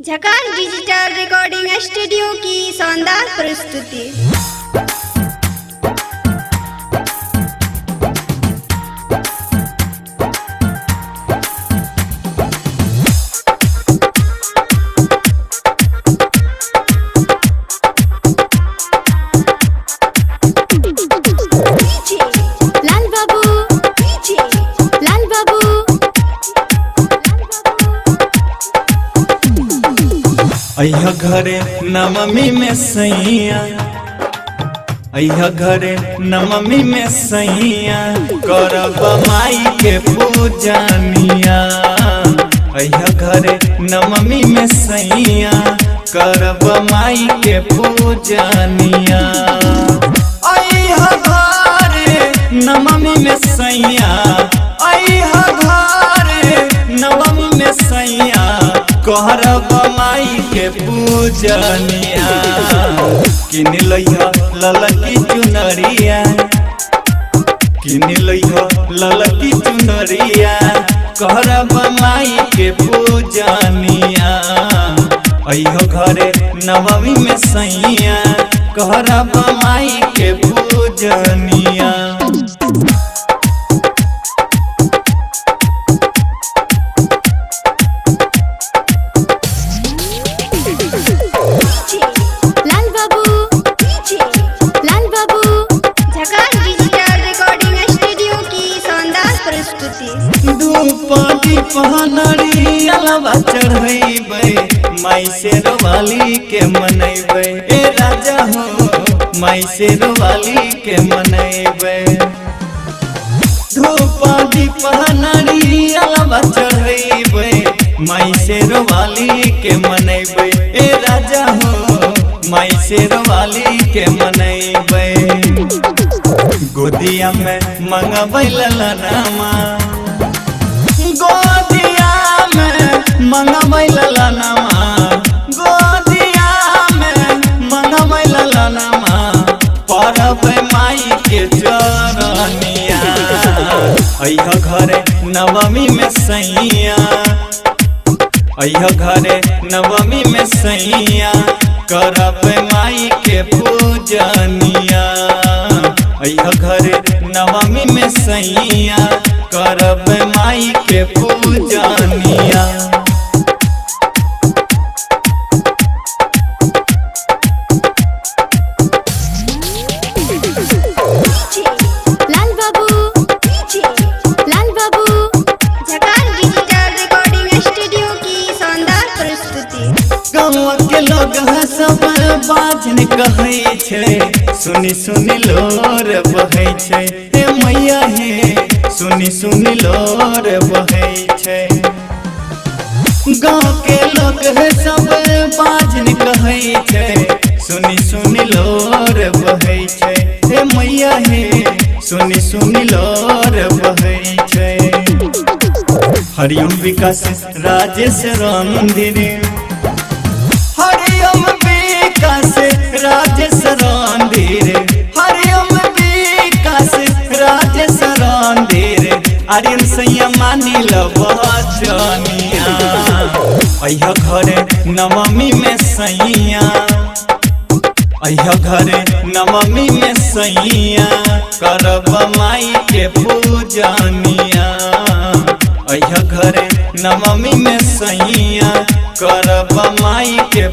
झकास digital recording studio की शानदार प्रस्तुति। अय्या घरे नवमी में सैया, अय्या घरे नवमी में सैया, करब माई के पूजनिया। अय्या घरे नवमी में सैया, करब माई के पूजनिया। अय्या घरे नवमी में सैया, अय्या घरे नवमी में सैया, करब माई के पूजनिया। किन लइहा ललकी चुनरिया, किन लइहा ललकी चुनरिया, करब माई के पूजनिया। अइहो घरे नवमी में सैया, करब माई के पूजनिया। पहनरी अलवा चढ़ैबै, माई से रोवाली के मनैबै। ए राजा हो माई से रोवाली के मनैबै। धूपा दी पहनरी अलवा चढ़ैबै, माई से रोवाली के मनैबै। ए राजा हो माई से रोवाली के मनैबै। गोदिया में मंगबै ललनामा, गोदिया में मंगबै ललनामा, गोदिया में मंगबै ललनामा, परब माई के चरनिया। अइहो घरे नवमी में सैया, अइहो घरे नवमी में सैया, करब माई के पूजनिया। अइहो घरे नवमी में सैया, करब माई के पूजनिया। लाल बाबू झकास डिजिटल रिकॉर्डिंग स्टूडियो की शानदार प्रस्तुति। गाँव के लोग सब बाजन कहै छै, सुनी सुनी लोर बहै छै। हे मैया हे सुनी सुनी लोर बहै छै। गाँव के लोग सब बाजन कहै छै, सुनी सुनी लोर बहै छै। हे मैया हे सुनी सुनी लोर बहै छै। हरिओम विकास राजेश रणधीर, हरिओम विकास राजेश रणधीर, हरिओम विकास राजेश रणधीर। आर्यन सैया मानिल बचनिया। अइहो घरे नवमी में सैया, अइहो घरे नवमी में सैया, करब माई के पूजनिया। अइहो घरे नवमी में सैया, करब माई के